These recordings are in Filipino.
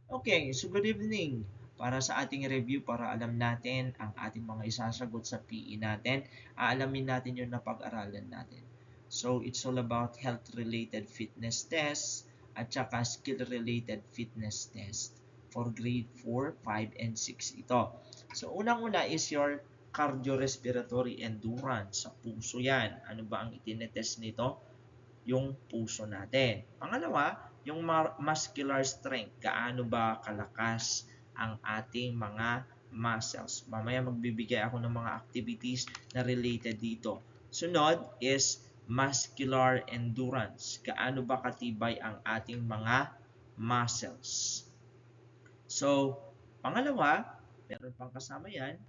Okay, so good evening. Para sa ating review, para alam natin ang ating mga isasagot sa PE natin, aalamin natin yung napag-aralan natin. So, it's all about health-related fitness test at saka skill-related fitness test for grade 4, 5, and 6 ito. So, unang-una is your cardiorespiratory endurance. Sa puso yan. Ano ba ang itinetest nito? Yung puso natin. Pangalawa, yung muscular strength. Gaano ba kalakas ang ating mga muscles. Mamaya magbibigay ako ng mga activities na related dito. Sunod is muscular endurance. Gaano ba katibay ang ating mga muscles. So, pangalawa, meron pang kasama yan,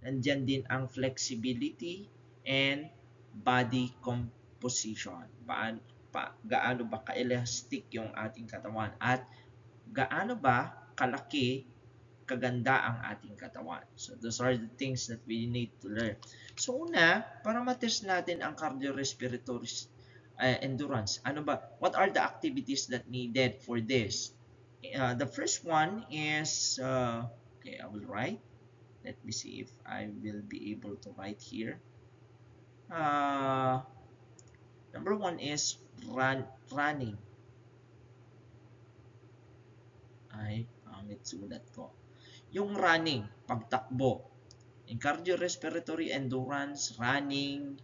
nandyan din ang flexibility and body composition. Gaano ba ka-elastic yung ating katawan at gaano ba kalaki, kaganda ang ating katawan. So those are the things that we need to learn. So una, para matest natin ang cardiorespiratory endurance, ano ba, what are the activities that needed for this? The first one is, okay, I will write. Let me see if I will be able to write here. Number one is running. Ay, pangit sulat ko. Yung running, pagtakbo. In cardiorespiratory endurance, running,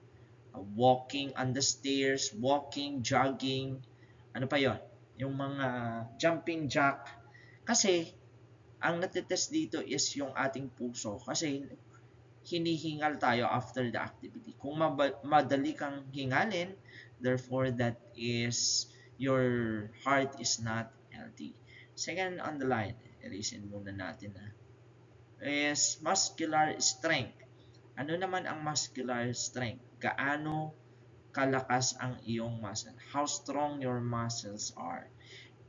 walking on the stairs, walking, jogging, ano pa yon? Yung mga jumping jack. Kasi, ang natitest dito is yung ating puso. Kasi, hinihingal tayo after the activity. Kung madali kang hingalin, therefore that is your heart is not healthy. Second on the line, erasin muna natin is muscular strength. Ano naman ang muscular strength? Gaano kalakas ang iyong muscle? How strong your muscles are?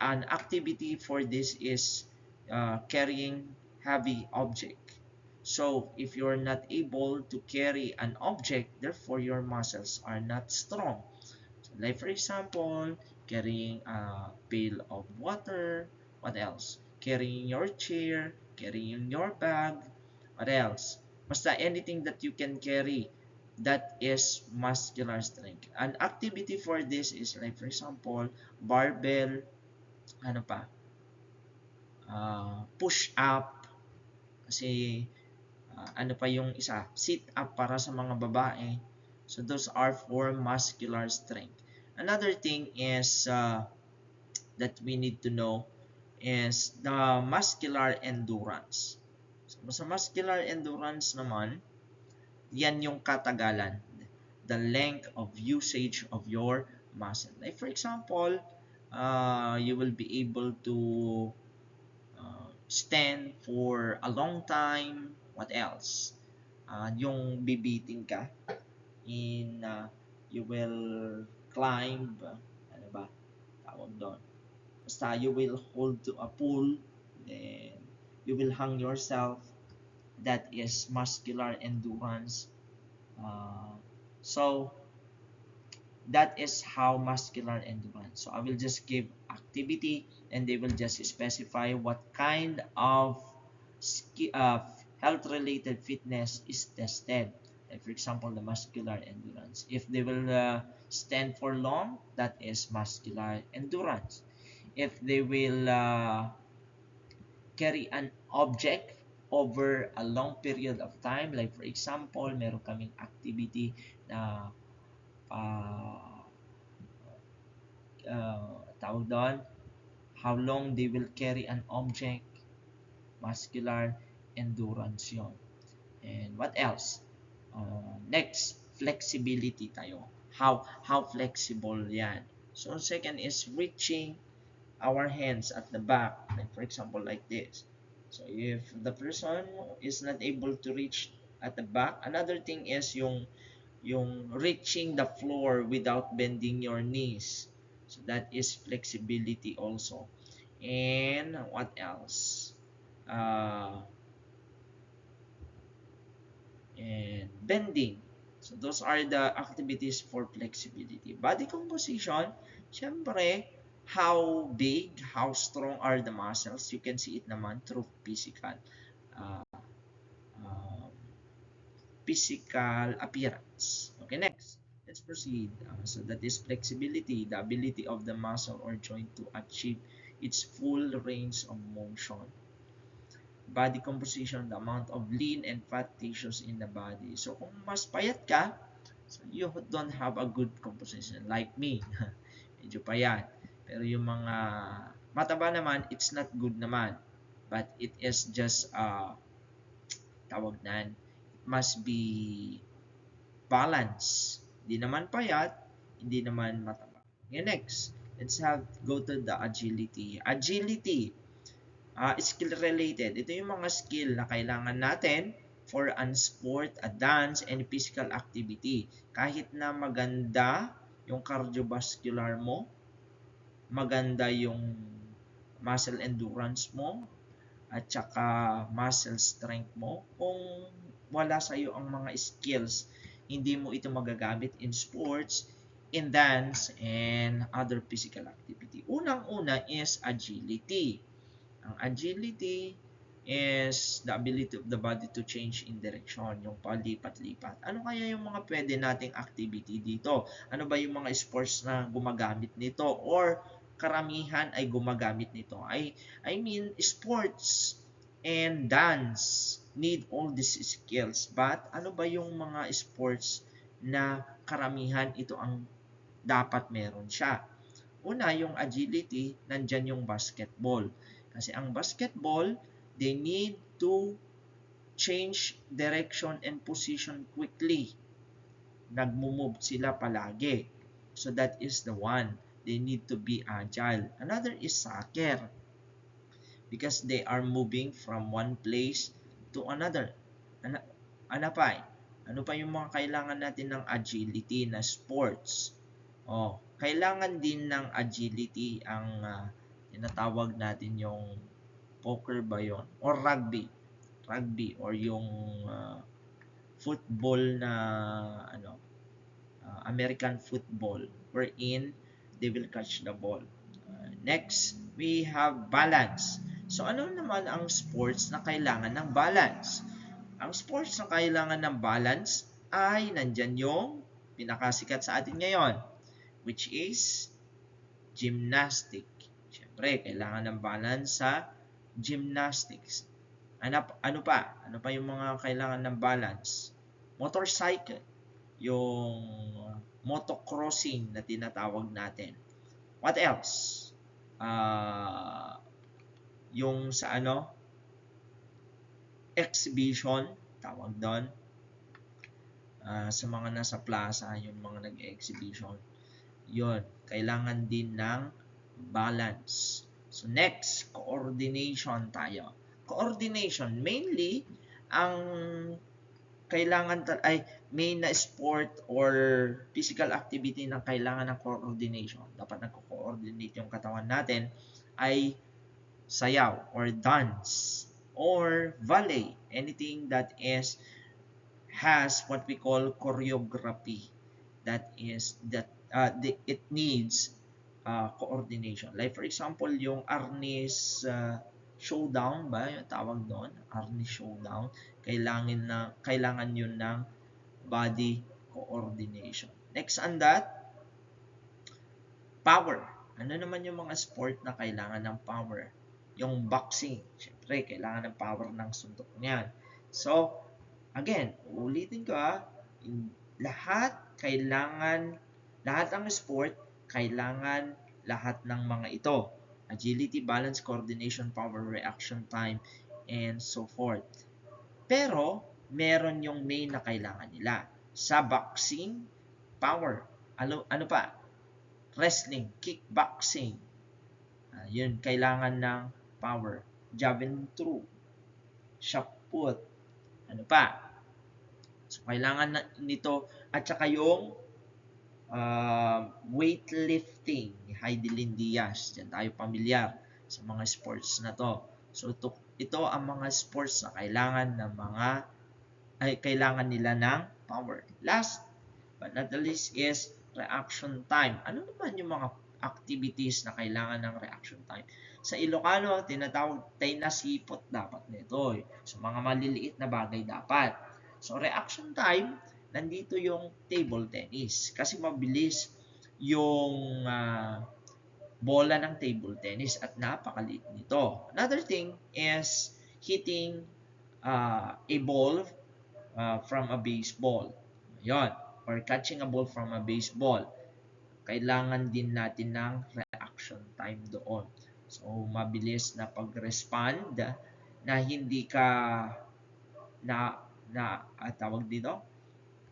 An activity for this is carrying heavy object. So, if you're not able to carry an object, therefore your muscles are not strong. So, like for example, carrying a pail of water. What else? Carrying your chair, carrying your bag. What else? Basta anything that you can carry, that is muscular strength. An activity for this is like for example, barbell, ano pa? Push up, kasi ano pa yung isa, sit up para sa mga babae. So those are for muscular strength. Another thing is that we need to know is the muscular endurance. So sa muscular endurance naman, yan yung katagalan, the length of usage of your muscle. Like for example, you will be able to stand for a long time. What else? Yung bibiting ka in you will climb, ano ba tawag doon? Basta you will hold to a pool, then you will hang yourself. That is muscular endurance. So that is how muscular endurance. So I will just give activity and they will just specify what kind of health related fitness is tested. Like for example, the muscular endurance. If they will stand for long, that is muscular endurance. If they will carry an object over a long period of time, like for example, meron kaming activity na uh, tawag doon, how long they will carry an object, muscular endurance yon. And what else? Next, flexibility tayo. How flexible yan. So second is reaching our hands at the back, like for example like this. So if the person is not able to reach at the back, another thing is yung reaching the floor without bending your knees. So that is flexibility also. And what else? And bending. So those are the activities for flexibility. Body composition, syempre, How big, how strong are the muscles? You can see it naman through uh, uh, physical appearance. Okay, next. Let's proceed. So that is flexibility, the ability of the muscle or joint to achieve its full range of motion. Body composition, the amount of lean and fat tissues in the body. So kung mas payat ka, so you don't have a good composition. Like me, medyo payat. Pero yung mga mataba naman, it's not good naman. But it is just, tawag nan, it must be balance. Hindi naman payat, hindi naman mataba. Okay, next. Let's go to the agility. Agility, skill related. Ito yung mga skill na kailangan natin for an sport, a dance, and physical activity. Kahit na maganda yung cardiovascular mo, maganda yung muscle endurance mo, at saka muscle strength mo, kung wala sa iyo ang mga skills, hindi mo ito magagamit in sports, in dance, and other physical activity. Unang-una is agility. Ang agility is the ability of the body to change in direction, yung palipat-lipat. Ano kaya yung mga pwede nating activity dito? Ano ba yung mga sports na gumagamit nito or karamihan ay gumagamit nito? I mean, sports and dance need all these skills. But ano ba yung mga sports na karamihan ito ang dapat meron siya? Una, yung agility, nandyan yung basketball. Kasi ang basketball, they need to change direction and position quickly. Nagmo-move sila palagi. So that is the one. They need to be agile. Another is soccer. Because they are moving from one place to another. Ano pa? Ano pa yung mga kailangan natin ng agility na sports? Kailangan din ng agility ang tinatawag natin yung poker ba yon or rugby or yung football na American football wherein they will catch the ball. Next, we have balance. So ano naman ang sports na kailangan ng balance? Ang sports na kailangan ng balance ay nandyan yung pinakasikat sa atin ngayon, which is gymnastic. Siyempre, kailangan ng balance sa gymnastics. Ano pa? Ano pa yung mga kailangan ng balance? Motorcycle. Yung motocrossing na tinatawag natin. What else? Yung sa exhibition, tawag doon. Sa mga nasa plaza, yung mga nag-exhibition. Yun, kailangan din ng balance. So next, coordination tayo. Coordination, mainly, ang kailangan ay main na sport or physical activity na kailangan ng coordination. Dapat nagko-coordinate yung katawan natin ay sayaw or dance or ballet. Anything that has what we call choreography. That is it needs coordination. Like for example, yung Arnis showdown ba yung tawag doon? Arnis showdown. Kailangan yun ng body coordination. Next on that, power. Ano naman yung mga sport na kailangan ng power? Yung boxing. Siyempre, kailangan ng power ng suntok niyan. So, again, ulitin ko lahat ng sport, kailangan lahat ng mga ito. Agility, balance, coordination, power, reaction time, and so forth. Pero, meron yung main na kailangan nila. Sa boxing, power. Ano pa? Wrestling, kickboxing. Yun, kailangan ng power. Javelin throw, shot put. Ano pa? So, kailangan nito. At saka yung weightlifting, Heidelin Diaz. Diyan tayo pamilyar sa mga sports na to. So, ito ang mga sports na kailangan nila ng power. Last but not the least is reaction time. Ano naman yung mga activities na kailangan ng reaction time. Sa Ilocano, ang tinatawag tay nasipot dapat nito. So, mga maliliit na bagay dapat. So, reaction time, nandito yung table tennis. Kasi mabilis yung bola ng table tennis at napakaliit nito. Another thing is hitting a ball from a baseball. Yon. Or catching a ball from a baseball. Kailangan din natin ng reaction time doon. So, mabilis na pag-respond na hindi ka tawag dito,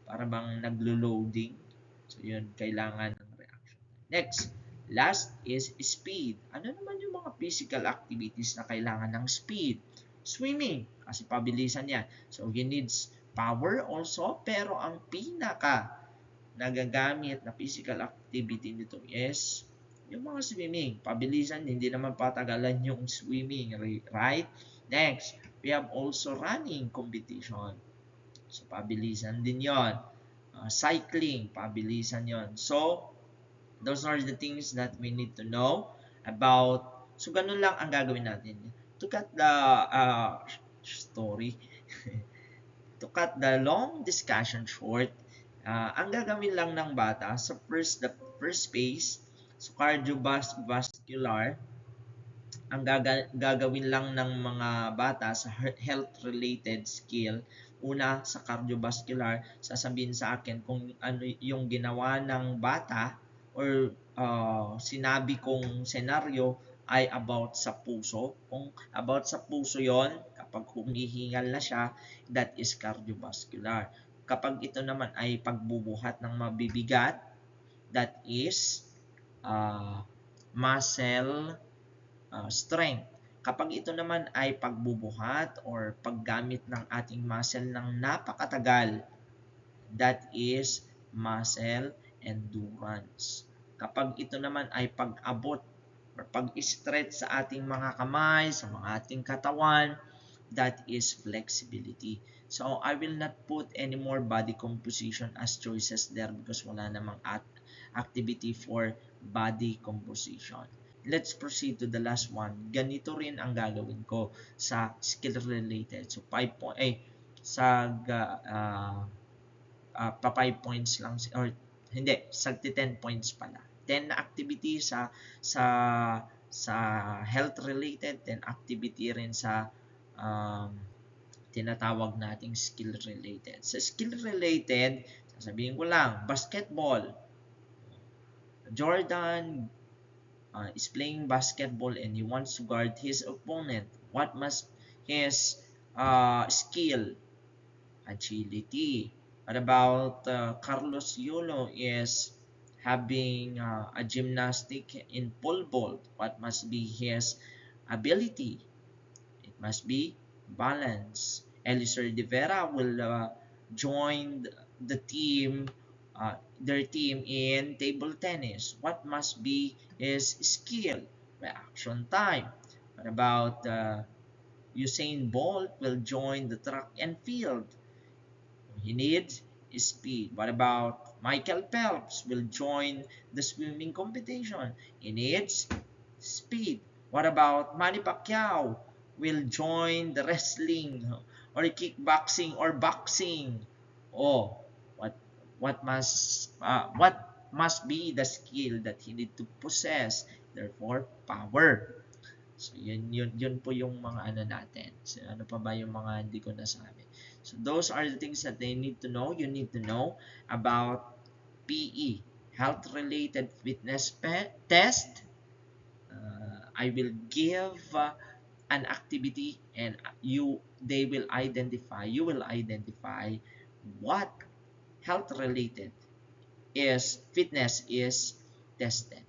para bang naglo-loading. So, yun, kailangan ng reaction time. Next, last is speed. Ano naman yung mga physical activities na kailangan ng speed? Swimming, kasi pabilisan yan. So, you needs power also, pero ang pinaka nagagamit na physical activity nito is yung mga swimming. Pabilisan, hindi naman patagalan yung swimming, right? Next, we have also running competition. So, pabilisan din yon. Cycling, pabilisan yon. So, those are the things that we need to know about. So, ganun lang ang gagawin natin. To cut the story, to cut the long discussion short, ang gagawin lang ng bata sa the first phase, so cardiovascular, ang gagawin lang ng mga bata sa health-related skill, una sa cardiovascular, sasabihin sa akin kung ano yung ginawa ng bata or sinabi kong senaryo ay about sa puso. Kung about sa puso yon, kapag humihingal na siya, that is cardiovascular. Kapag ito naman ay pagbubuhat ng mabibigat, that is muscle strength. Kapag ito naman ay pagbubuhat or paggamit ng ating muscle ng napakatagal, that is muscle endurance. Kapag ito naman ay pag-abot or pag-stretch sa ating mga kamay, sa mga ating katawan, that is flexibility. So, I will not put any more body composition as choices there because wala namang activity for body composition. Let's proceed to the last one. Ganito rin ang gagawin ko sa skill related. So, 5 points lang or hindi, sa 10 points pala. 10 na activity sa health related, 10 activity rin sa tinatawag nating skill related. Sa skill related, sasabihin ko lang, basketball. Jordan is playing basketball and he wants to guard his opponent. What must his skill? Agility. What about Carlos Yulo is having a gymnastic in pole vault? What must be his ability? It must be balance. Eliser de Vera will join the team, their team in table tennis. What must be his skill? Reaction time. What about Usain Bolt will join the track and field? He needs speed. What about Michael Phelps will join the swimming competition? He needs speed. What about Manny Pacquiao will join the wrestling or kickboxing or boxing? Oh, what must be the skill that he need to possess? Therefore, power. So, yun po yung mga ano natin. So, ano pa ba yung mga hindi ko nasabi? So, those are the things that they need to know. You need to know about PE, health-related fitness test. I will give an activity and you will identify what health-related fitness is tested.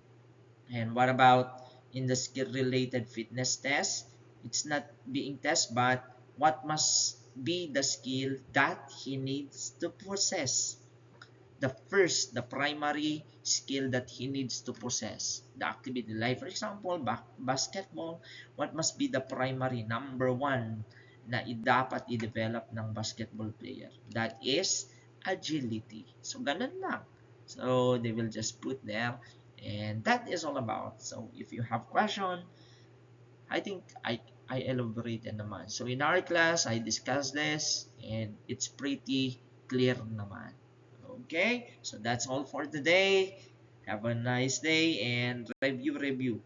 And what about in the skill-related fitness test? It's not being tested, but what must be the skill that he needs to possess? The primary skill that he needs to possess. The activity, like for example, basketball, what must be the primary, number one, na dapat i-develop ng basketball player? That is agility. So, ganun lang. So, they will just put there And that is all about. So if you have question, I think I elaborated naman. So in our class, I discussed this and it's pretty clear naman. Okay, so that's all for today. Have a nice day and review.